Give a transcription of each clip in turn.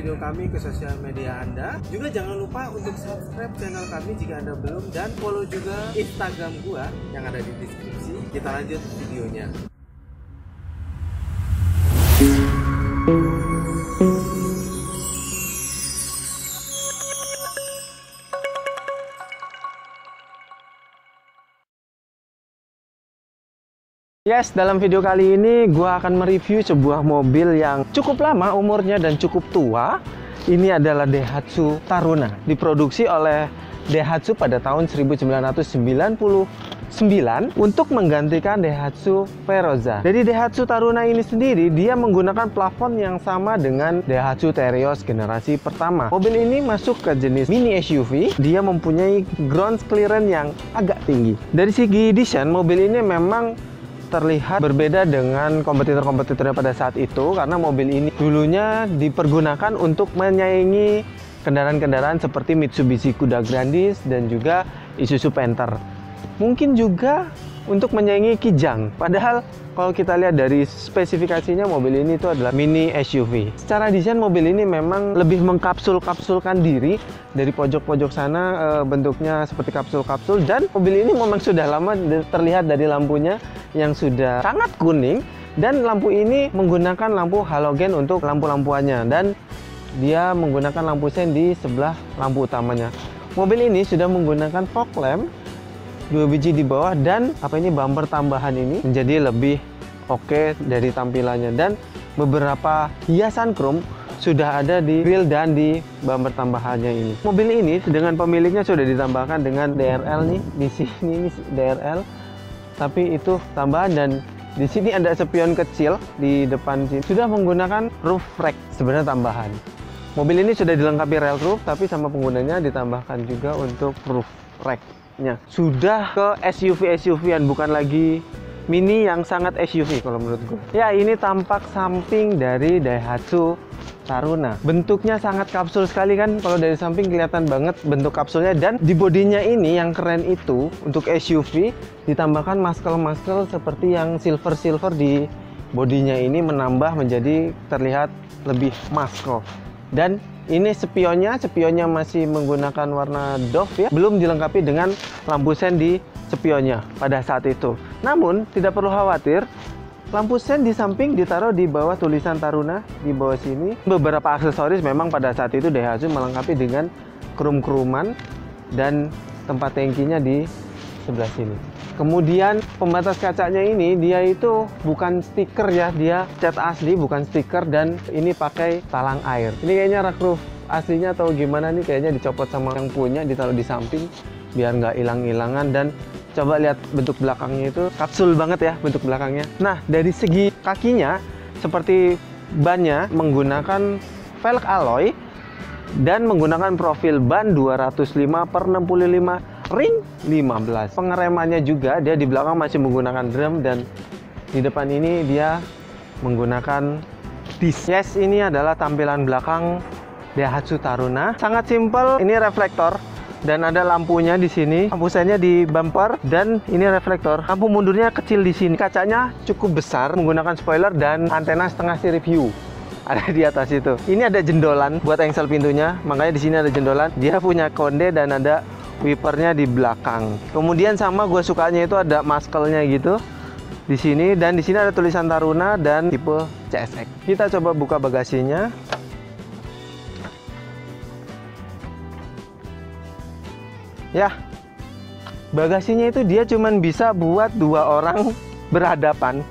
video kami ke sosial media Anda. Juga jangan lupa untuk subscribe channel kami jika Anda belum, dan follow juga Instagram gua yang ada di deskripsi. Kita lanjut videonya. Yes, dalam video kali ini gua akan mereview sebuah mobil yang cukup lama umurnya dan cukup tua. Ini adalah Daihatsu Taruna, diproduksi oleh Daihatsu pada tahun 1999 untuk menggantikan Daihatsu Veroza. Jadi Daihatsu Taruna ini sendiri dia menggunakan plafon yang sama dengan Daihatsu Terios generasi pertama. Mobil ini masuk ke jenis mini SUV. Dia mempunyai ground clearance yang agak tinggi. Dari segi desain, mobil ini memang terlihat berbeda dengan kompetitor-kompetitornya pada saat itu, karena mobil ini dulunya dipergunakan untuk menyaingi kendaraan-kendaraan seperti Mitsubishi Kuda Grandis dan juga Isuzu Panther. Mungkin juga untuk menyaingi Kijang. Padahal kalau kita lihat dari spesifikasinya, mobil ini itu adalah mini SUV. Secara desain mobil ini memang lebih mengkapsul-kapsulkan diri. Dari pojok-pojok sana bentuknya seperti kapsul-kapsul, dan mobil ini memang sudah lama terlihat dari lampunya yang sudah sangat kuning, dan lampu ini menggunakan lampu halogen untuk lampu-lampuannya, dan dia menggunakan lampu sen di sebelah lampu utamanya. Mobil ini sudah menggunakan fog lamp 2 biji di bawah, dan bumper tambahan ini menjadi lebih oke dari tampilannya, dan beberapa hiasan chrome sudah ada di grill dan di bumper tambahannya ini. Mobil ini dengan pemiliknya sudah ditambahkan dengan DRL nih, di sini ini DRL, tapi itu tambahan, dan di sini ada spion kecil di depan sini. Sudah menggunakan roof rack, sebenarnya tambahan. Mobil ini sudah dilengkapi rail roof, tapi sama penggunanya ditambahkan juga untuk roof rack-nya. Sudah ke SUV-SUV-an, bukan lagi mini yang sangat SUV kalau menurut gue. Ya, ini tampak samping dari Daihatsu Taruna. Bentuknya sangat kapsul sekali kan, kalau dari samping kelihatan banget bentuk kapsulnya, dan di bodinya ini yang keren itu untuk SUV ditambahkan maskel-maskel seperti yang silver-silver di bodinya ini, menambah menjadi terlihat lebih maskel. Dan ini spionnya masih menggunakan warna Dove ya, belum dilengkapi dengan lampu sen di spionnya pada saat itu. Namun tidak perlu khawatir, lampu sen di samping ditaruh di bawah tulisan Taruna di bawah sini. Beberapa aksesoris memang pada saat itu Daihatsu melengkapi dengan krum-kruman dan tempat tangkinya di sebelah sini. Kemudian pembatas kacanya ini dia itu bukan stiker ya, dia cat asli bukan stiker, dan ini pakai talang air. Ini kayaknya rak roof aslinya atau gimana nih, kayaknya dicopot sama yang punya, ditaruh di samping biar nggak hilang-hilangan. Dan coba lihat bentuk belakangnya, itu kapsul banget ya bentuk belakangnya. Nah, dari segi kakinya, seperti bannya menggunakan velg alloy dan menggunakan profil ban 205/65 ring 15. Pengeremannya juga dia di belakang masih menggunakan drum, dan di depan ini dia menggunakan disc. Yes, ini adalah tampilan belakang Daihatsu Taruna. Sangat simpel, ini reflektor. Dan ada lampunya di sini, lampu sennya di bumper, dan ini reflektor. Lampu mundurnya kecil di sini. Kacanya cukup besar, menggunakan spoiler dan antena setengah sirip view ada di atas itu. Ini ada jendolan buat engsel pintunya, makanya di sini ada jendolan. Dia punya konde dan ada wipernya di belakang. Kemudian sama gue sukanya itu ada maskelnya gitu di sini, dan di sini ada tulisan Taruna dan tipe CSX. Kita coba buka bagasinya. Ya, bagasinya itu dia cuman bisa buat 2 orang berhadapan,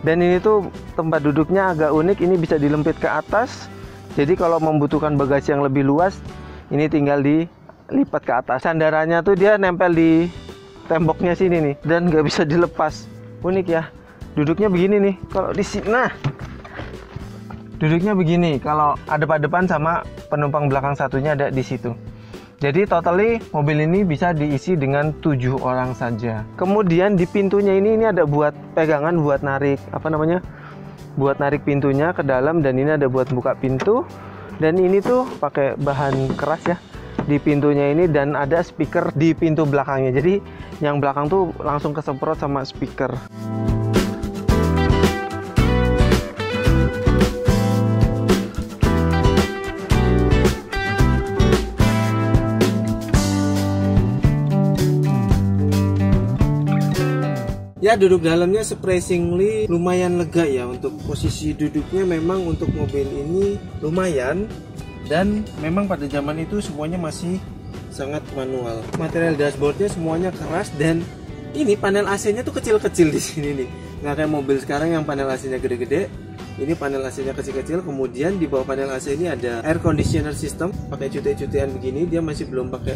dan ini tuh tempat duduknya agak unik. Ini bisa dilempit ke atas, jadi kalau membutuhkan bagasi yang lebih luas, ini tinggal dilipat ke atas. Sandarannya tuh dia nempel di temboknya sini nih, dan nggak bisa dilepas. Unik ya, duduknya begini nih. Kalau di sini, nah, duduknya begini. Kalau hadap-hadapan sama penumpang belakang satunya ada di situ. Jadi totally mobil ini bisa diisi dengan 7 orang saja. Kemudian di pintunya ini ada buat pegangan buat narik buat narik pintunya ke dalam, dan ini ada buat buka pintu. Dan ini tuh pakai bahan keras ya di pintunya ini, dan ada speaker di pintu belakangnya. Jadi yang belakang tuh langsung kesemprot sama speaker. Ya, duduk dalamnya surprisingly lumayan lega ya. Untuk posisi duduknya memang untuk mobil ini lumayan. Dan memang pada zaman itu semuanya masih sangat manual. Material dashboardnya semuanya keras, dan ini panel AC-nya tuh kecil-kecil di sini nih. Nggak kayak mobil sekarang yang panel AC-nya gede-gede. Ini panel AC-nya kecil-kecil. Kemudian di bawah panel AC ini ada air conditioner system. Pakai cutai-cutaian begini, dia masih belum pakai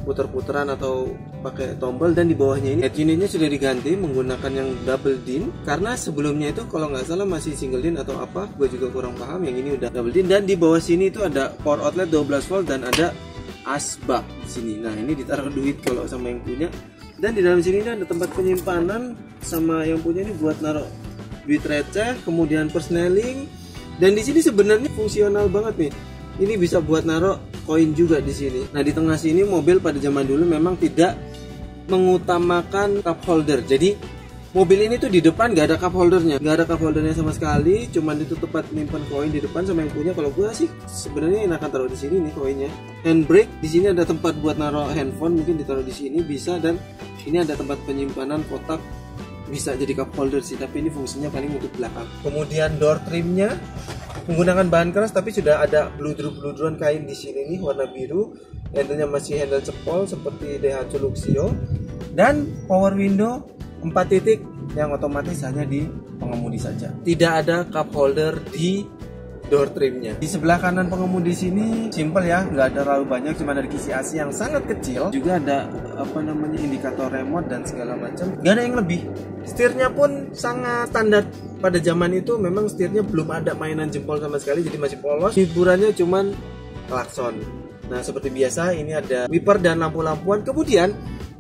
puter-puteran atau pakai tombol. Dan di bawahnya ini head unitnya sudah diganti menggunakan yang double din, karena sebelumnya itu kalau nggak salah masih single din atau apa, gue juga kurang paham. Yang ini udah double din. Dan di bawah sini itu ada power outlet 12 volt dan ada asbak di sini. Nah, ini ditaruh duit kalau sama yang punya. Dan di dalam sini ada tempat penyimpanan, sama yang punya ini buat naruh duit receh, kemudian persneling. Dan di sini sebenarnya fungsional banget nih. Ini bisa buat naruh koin juga di sini. Nah, di tengah sini mobil pada zaman dulu memang tidak mengutamakan cup holder. Jadi mobil ini tuh di depan nggak ada cup holdernya, nggak ada cup holdernya sama sekali. Cuman itu tempat nyimpan koin di depan sama yang punya. Kalau gue sih sebenarnya enakan taruh di sini nih koinnya. Handbrake di sini ada tempat buat naruh handphone, mungkin ditaruh di sini bisa. Dan ini ada tempat penyimpanan kotak, bisa jadi cup holder sih, tapi ini fungsinya paling untuk belakang. Kemudian door trimnya menggunakan bahan keras, tapi sudah ada bludru-bludruan kain di sini nih warna biru. Handle-nya masih handle cepol seperti Daihatsu Luxio. Dan power window 4 titik yang otomatis hanya di pengemudi saja. Tidak ada cup holder di door trimnya. Di sebelah kanan pengemudi sini simple ya, nggak ada terlalu banyak, cuma ada kisi AC yang sangat kecil. Juga ada indikator remote dan segala macam. Gak ada yang lebih. Setirnya pun sangat standar. Pada zaman itu memang setirnya belum ada mainan jempol sama sekali, jadi masih polos. Hiburannya cuman klakson. Nah, seperti biasa ini ada wiper dan lampu-lampuan. Kemudian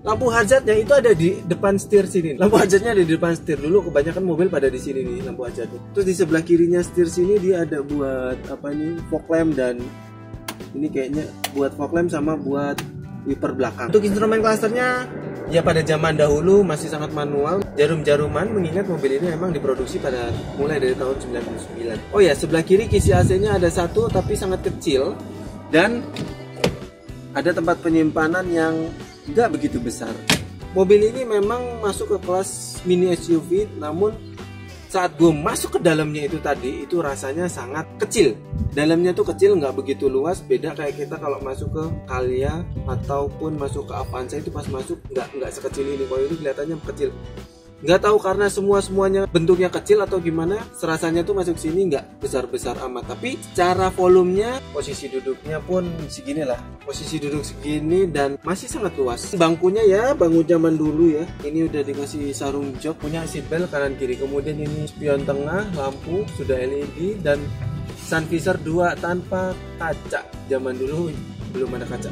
lampu hazardnya itu ada di depan setir sini. Lampu hazardnya ada di depan setir dulu. Kebanyakan mobil pada di sini nih lampu hazardnya. Terus di sebelah kirinya setir sini dia ada buat fog lamp, dan ini kayaknya buat fog lamp sama buat wiper belakang. Untuk instrumen clusternya ya pada zaman dahulu masih sangat manual, jarum-jaruman, mengingat mobil ini memang diproduksi pada mulai dari tahun 99. Oh ya, sebelah kiri kisi AC-nya ada satu tapi sangat kecil, dan ada tempat penyimpanan yang nggak begitu besar. Mobil ini memang masuk ke kelas mini SUV, namun saat gue masuk ke dalamnya itu tadi, itu rasanya sangat kecil. Dalamnya tuh kecil, nggak begitu luas. Beda kayak kita kalau masuk ke Calya ataupun masuk ke Avanza, itu pas masuk nggak sekecil ini. Kalau ini kelihatannya kecil. Nggak tahu karena semuanya bentuknya kecil atau gimana, serasanya tuh masuk sini nggak besar-besar amat. Tapi secara volumenya, posisi duduknya pun segini lah. Posisi duduk segini dan masih sangat luas. Bangkunya ya bangku zaman dulu ya. Ini udah dikasih sarung jok, punya seatbelt kanan kiri. Kemudian ini spion tengah, lampu sudah LED, dan sun visor 2 tanpa kaca. Zaman dulu belum ada kaca.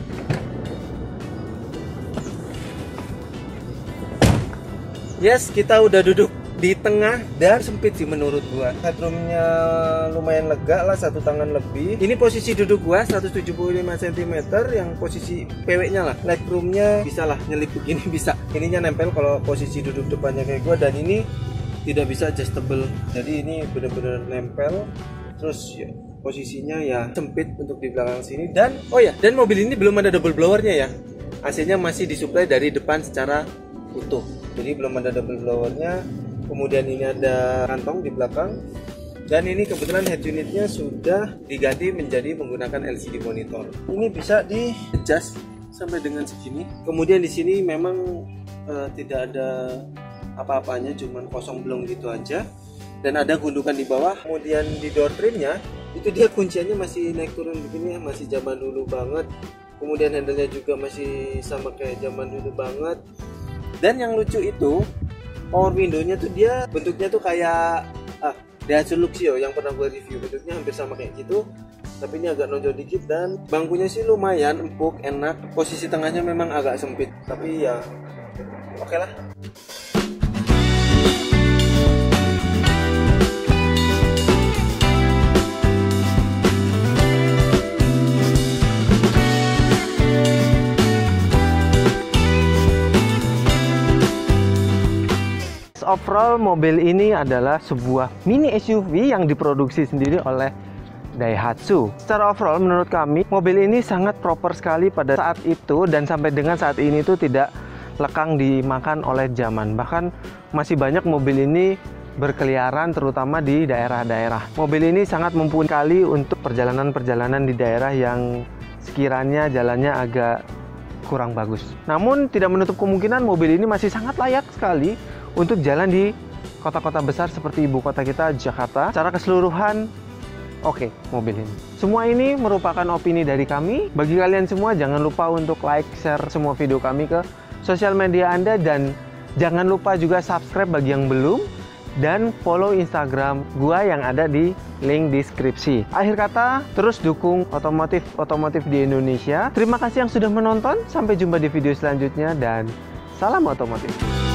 Yes, kita udah duduk di tengah dan sempit sih menurut gua. Headroomnya lumayan lega lah, 1 tangan lebih. Ini posisi duduk gua 175 cm, yang posisi PW-nya lah. Legroomnya bisa lah nyelip begini, bisa. Ininya nempel kalau posisi duduk depannya kayak gua, dan ini tidak bisa adjustable. Jadi ini benar-benar nempel. Terus ya, posisinya ya sempit untuk di belakang sini. Dan oh ya, dan mobil ini belum ada double blowernya ya. AC-nya masih disuplai dari depan secara utuh, jadi belum ada double blowernya. Kemudian ini ada kantong di belakang, dan ini kebetulan head unitnya sudah diganti menjadi menggunakan LCD monitor. Ini bisa di adjust sampai dengan segini. Kemudian di sini memang tidak ada apa-apanya, cuman kosong belum gitu aja, dan ada gundukan di bawah. Kemudian di door trimnya itu dia kunciannya masih naik turun begini ya, masih zaman dulu banget. Kemudian handle-nya juga masih sama kayak zaman dulu banget. Dan yang lucu itu power window-nya tuh dia bentuknya tuh kayak Daihatsu Luxio yang pernah gue review, bentuknya hampir sama kayak gitu, tapi ini agak nonjol dikit. Dan bangkunya sih lumayan empuk, enak. Posisi tengahnya memang agak sempit, tapi ya oke lah. Overall mobil ini adalah sebuah mini SUV yang diproduksi sendiri oleh Daihatsu. Secara overall menurut kami mobil ini sangat proper sekali pada saat itu, dan sampai dengan saat ini itu tidak lekang dimakan oleh zaman. Bahkan masih banyak mobil ini berkeliaran terutama di daerah-daerah. Mobil ini sangat mumpuni sekali untuk perjalanan-perjalanan di daerah yang sekiranya jalannya agak kurang bagus. Namun tidak menutup kemungkinan mobil ini masih sangat layak sekali untuk jalan di kota-kota besar seperti ibu kota kita, Jakarta. Secara keseluruhan, oke, mobil ini. Semua ini merupakan opini dari kami. Bagi kalian semua, jangan lupa untuk like, share semua video kami ke sosial media Anda. Dan jangan lupa juga subscribe bagi yang belum. Dan follow Instagram gua yang ada di link deskripsi. Akhir kata, terus dukung otomotif di Indonesia. Terima kasih yang sudah menonton. Sampai jumpa di video selanjutnya. Dan salam otomotif.